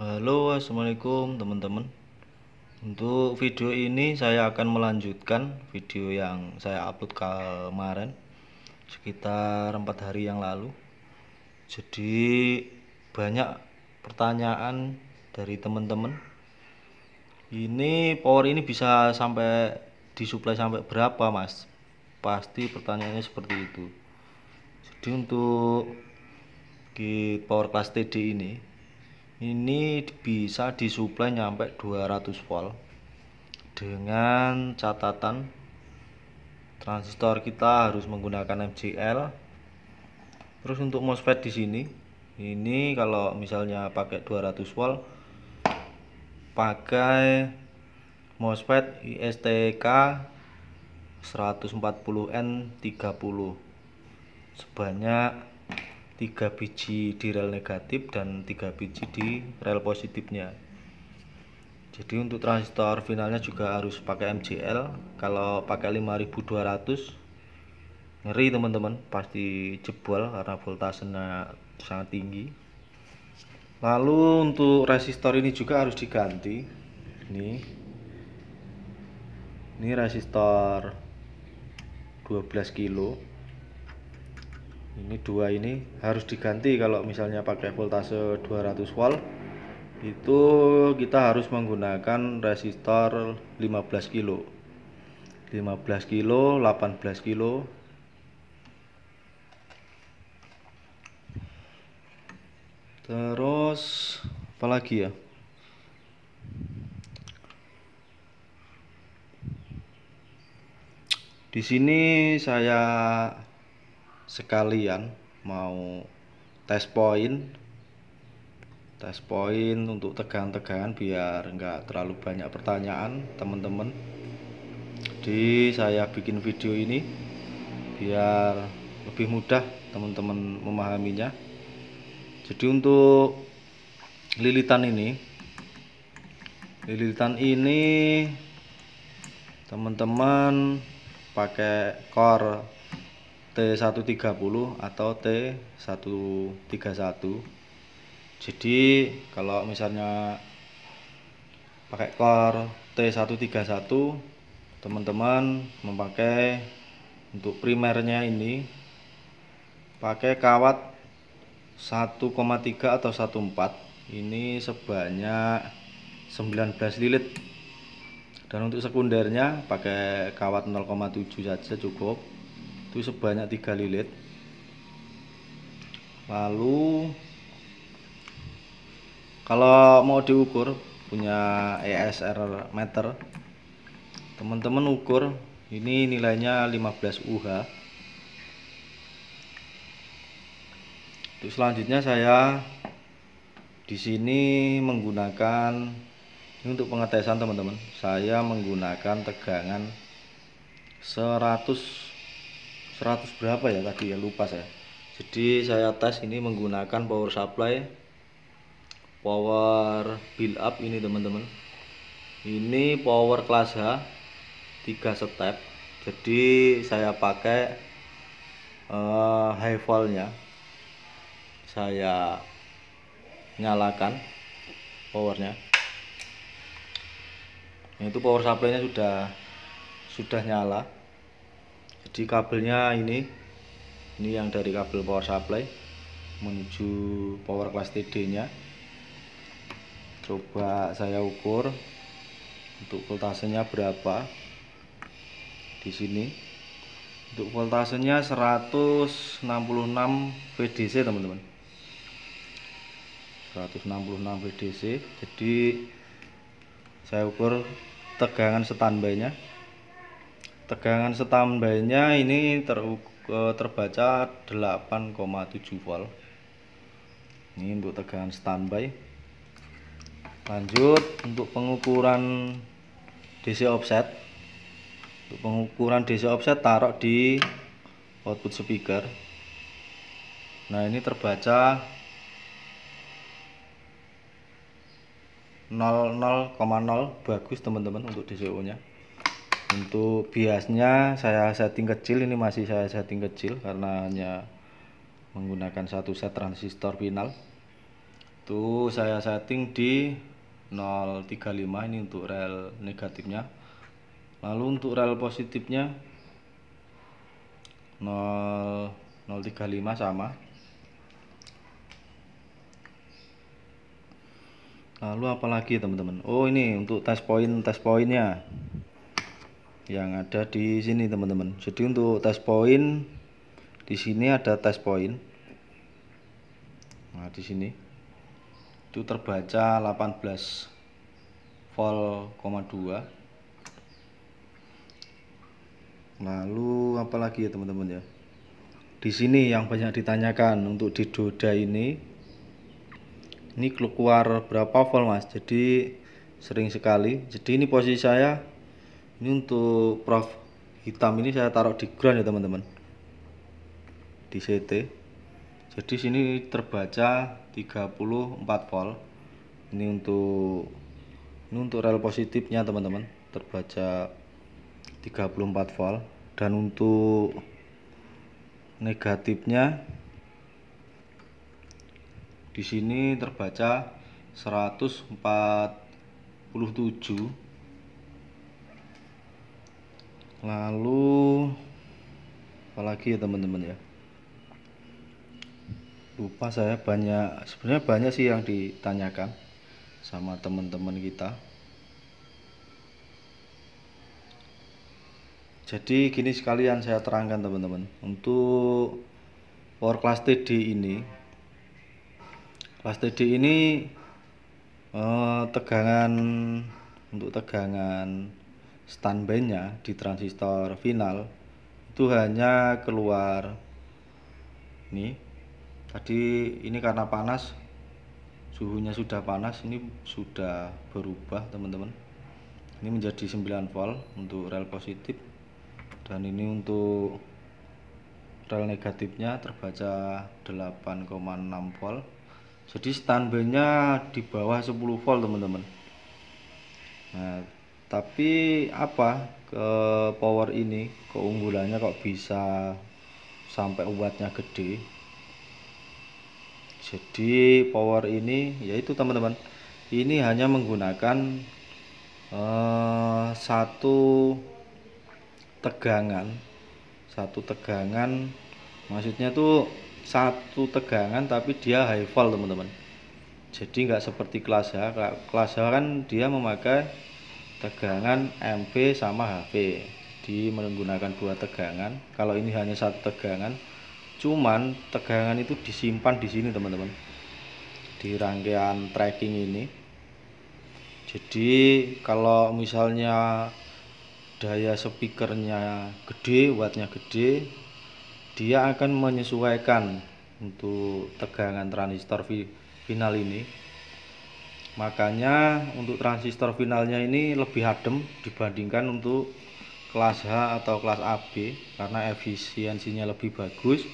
Halo, assalamualaikum teman-teman. Untuk video ini saya akan melanjutkan video yang saya upload kemarin sekitar 4 hari yang lalu. Jadi banyak pertanyaan dari teman-teman. Ini power ini bisa sampai disuplai sampai berapa, Mas? Pasti pertanyaannya seperti itu. Jadi untuk power class TD ini bisa disuplai nyampe 200 volt dengan catatan transistor kita harus menggunakan MCL. Terus untuk MOSFET di sini ini kalau misalnya pakai 200 volt pakai MOSFET ISTK 140N30 sebanyak 3 biji di rel negatif dan 3 biji di rel positifnya. Jadi untuk transistor finalnya juga harus pakai MCL. Kalau pakai 5200 ngeri teman-teman, pasti jebol karena voltasenya sangat tinggi. Lalu untuk resistor ini juga harus diganti. Ini resistor 12 kilo. Ini dua ini harus diganti kalau misalnya pakai voltase 200 volt. Itu kita harus menggunakan resistor 15 kilo 18 kilo. Terus apalagi ya, di sini saya sekalian mau tes poin untuk tegangan-tegangan biar enggak terlalu banyak pertanyaan teman-teman. Jadi saya bikin video ini biar lebih mudah teman-teman memahaminya. Jadi untuk lilitan ini teman-teman pakai core T130 atau T131. Jadi kalau misalnya pakai core T131 teman-teman memakai untuk primernya ini pakai kawat 1,3 atau 1,4, ini sebanyak 19 lilit. Dan untuk sekundernya pakai kawat 0,7 saja cukup, itu sebanyak 3 lilit. Lalu kalau mau diukur punya ESR meter, teman-teman ukur ini nilainya 15 UH. Untuk selanjutnya saya di sini menggunakan ini untuk pengetesan teman-teman. Saya menggunakan tegangan 100 berapa ya tadi ya, lupa saya. Jadi saya tes ini menggunakan power supply power build up ini teman-teman. Ini power kelas H 3 step. Jadi saya pakai high voltnya, saya nyalakan powernya. Itu power supply-nya sudah nyala. Jadi kabelnya ini yang dari kabel power supply menuju power class TD-nya. Coba saya ukur untuk voltasenya berapa. Di sini untuk voltasenya 166 VDC teman-teman. 166 VDC. Jadi saya ukur tegangan standby-nya. Tegangan standby-nya ini terbaca 8,7 volt. Ini untuk tegangan standby. Lanjut untuk pengukuran DC offset. Untuk pengukuran DC offset taruh di output speaker. Nah, ini terbaca 0,0 bagus teman-teman untuk DCO-nya. Untuk biasnya saya setting kecil, ini masih saya setting kecil karena hanya menggunakan satu set transistor final. Tuh saya setting di 035 ini untuk rel negatifnya. Lalu untuk rel positifnya 035 sama. Lalu apalagi teman-teman? Oh, ini untuk test pointnya yang ada di sini teman-teman. Jadi untuk test point di sini ada test point. Nah, di sini itu terbaca 18 volt, 2. Lalu apalagi ya teman-teman ya? Di sini yang banyak ditanyakan untuk di dioda ini keluar berapa volt mas? Jadi sering sekali. Jadi ini posisi saya ini untuk prof hitam ini saya taruh di ground ya teman-teman, di CT. Jadi sini terbaca 34 volt. Ini untuk rel positifnya teman-teman, terbaca 34 volt, dan untuk negatifnya di sini terbaca 147. Lalu apalagi ya teman-teman ya? Lupa saya, sebenarnya banyak sih yang ditanyakan sama teman-teman kita. Jadi gini sekalian saya terangkan teman-teman, untuk power class TD ini tegangan standby-nya di transistor final itu hanya keluar ini. Tadi ini karena panas, suhunya sudah panas, ini sudah berubah teman-teman. Ini menjadi 9 volt untuk rel positif, dan ini untuk rel negatifnya terbaca 8,6 volt. Jadi standby-nya di bawah 10 volt teman-teman. Nah, tapi apa ke power ini keunggulannya kok bisa sampai wattnya gede? Jadi power ini yaitu teman-teman, ini hanya menggunakan satu tegangan, maksudnya tuh satu tegangan tapi dia high volt teman-teman. Jadi nggak seperti kelas H. Kelas H kan dia memakai tegangan MP sama HP, di menggunakan dua tegangan. Kalau ini hanya satu tegangan, cuman tegangan itu disimpan di sini teman-teman, di rangkaian tracking ini. Jadi kalau misalnya daya speakernya gede, wattnya gede, dia akan menyesuaikan untuk tegangan transistor final ini. Makanya untuk transistor finalnya ini lebih adem dibandingkan untuk kelas H atau kelas AB, karena efisiensinya lebih bagus.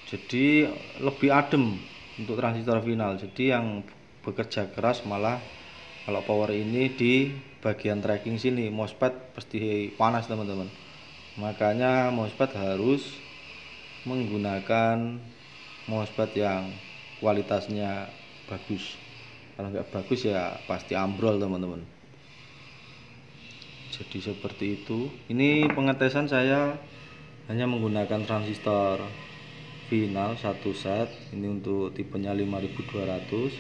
Jadi lebih adem untuk transistor final. Jadi yang bekerja keras malah kalau power ini di bagian tracking sini, MOSFET pasti panas teman-teman. Makanya MOSFET harus menggunakan MOSFET yang kualitasnya bagus. Kalau nggak bagus ya pasti ambrol teman-teman. Jadi seperti itu. Ini pengetesan saya hanya menggunakan transistor final satu set. Ini untuk tipenya 5200.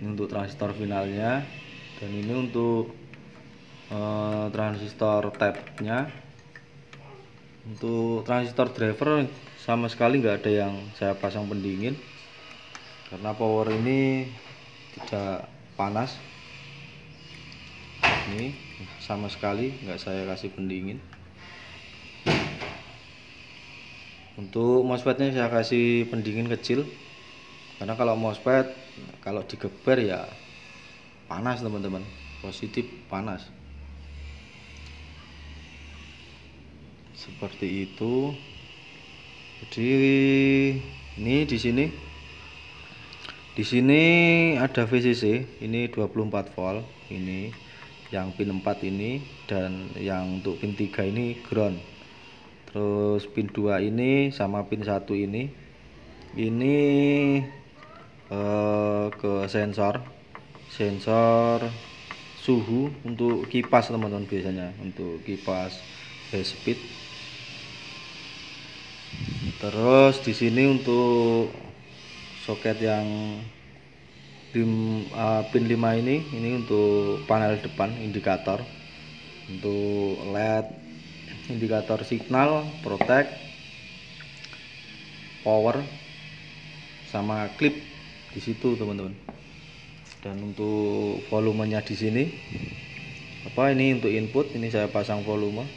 Ini untuk transistor finalnya, dan ini untuk transistor tabnya. Untuk transistor driver sama sekali nggak ada yang saya pasang pendingin, karena power ini tidak panas. Ini sama sekali nggak saya kasih pendingin. Untuk MOSFET-nya saya kasih pendingin kecil, karena kalau MOSFET kalau digeber ya panas teman-teman, positif panas. Seperti itu. Jadi ini di sini ada VCC, ini 24 volt, ini yang pin 4 ini, dan yang untuk pin 3 ini ground. Terus pin 2 ini sama pin 1 ini Ini ke sensor suhu untuk kipas teman-teman, biasanya untuk kipas high speed. Terus di sini untuk soket yang pin 5 ini untuk panel depan indikator, untuk LED, indikator signal, protect, power, sama klip di situ teman-teman. Dan untuk volumenya di sini ini untuk input, ini saya pasang volume.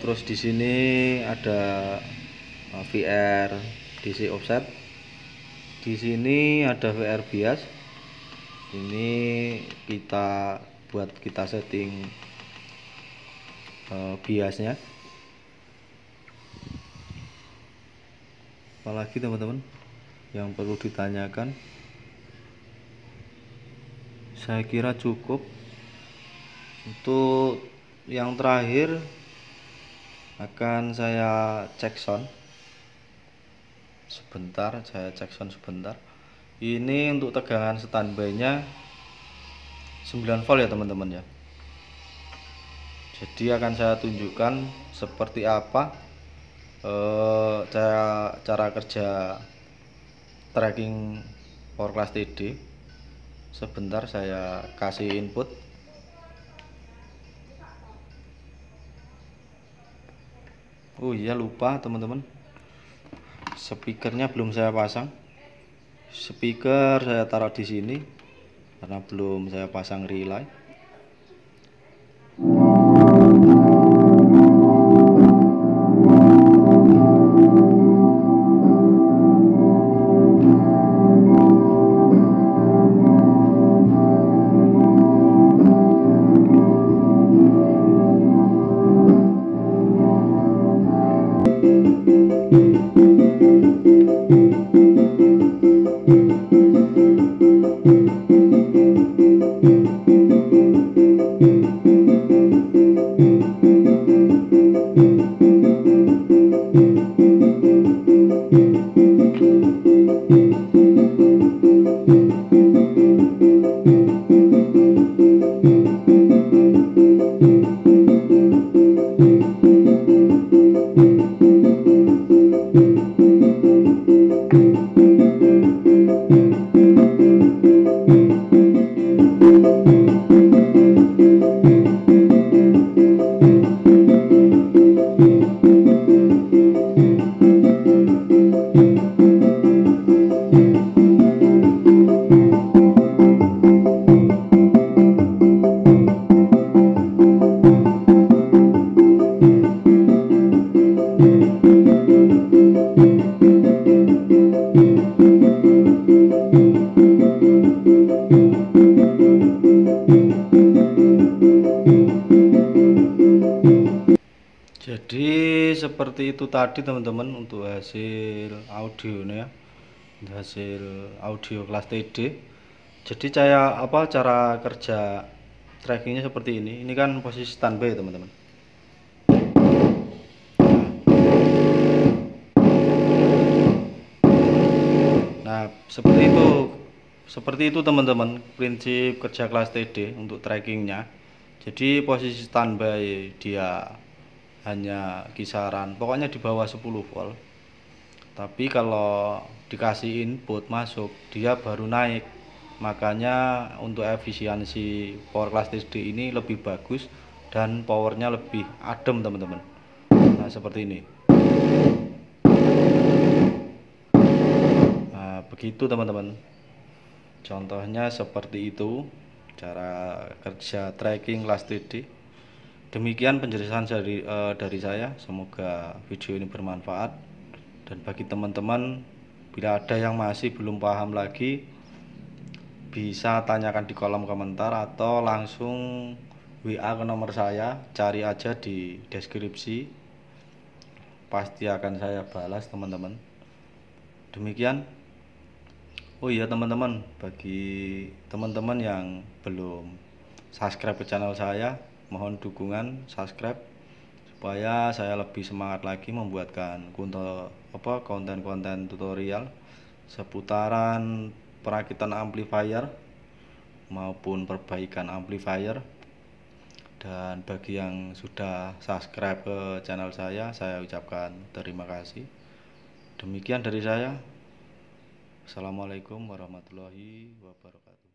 Terus di sini ada VR DC offset, di sini ada VR bias. Ini buat kita setting biasnya. Apalagi teman-teman yang perlu ditanyakan? Saya kira cukup. Untuk yang terakhir akan saya cek sound sebentar, Ini untuk tegangan standby-nya 9 volt ya teman-teman ya. Jadi akan saya tunjukkan seperti apa cara kerja tracking power class TD. Sebentar saya kasih input. Oh iya, lupa teman-teman, speakernya belum saya pasang. Speaker saya taruh di sini karena belum saya pasang relay. Jadi seperti itu tadi teman-teman untuk hasil audionya, hasil audio kelas TD. Jadi cara kerja trackingnya seperti ini. Ini kan posisi standby teman-teman. Nah seperti itu teman-teman prinsip kerja kelas TD untuk trackingnya. Jadi posisi standby dia hanya kisaran pokoknya di bawah 10 volt. Tapi kalau dikasih input masuk dia baru naik. Makanya untuk efisiensi power class TD ini lebih bagus dan powernya lebih adem teman-teman. Nah seperti ini. Nah begitu teman-teman, contohnya seperti itu cara kerja tracking kelas TD. Demikian penjelasan dari saya. Semoga video ini bermanfaat. Dan bagi teman-teman, bila ada yang masih belum paham lagi, bisa tanyakan di kolom komentar atau langsung WA ke nomor saya. Cari aja di deskripsi, pasti akan saya balas teman-teman. Demikian. Oh iya teman-teman, bagi teman-teman yang belum subscribe ke channel saya, mohon dukungan subscribe supaya saya lebih semangat lagi membuatkan content konten-konten tutorial seputaran perakitan amplifier maupun perbaikan amplifier. Dan bagi yang sudah subscribe ke channel saya ucapkan terima kasih. Demikian dari saya. Assalamualaikum warahmatullahi wabarakatuh.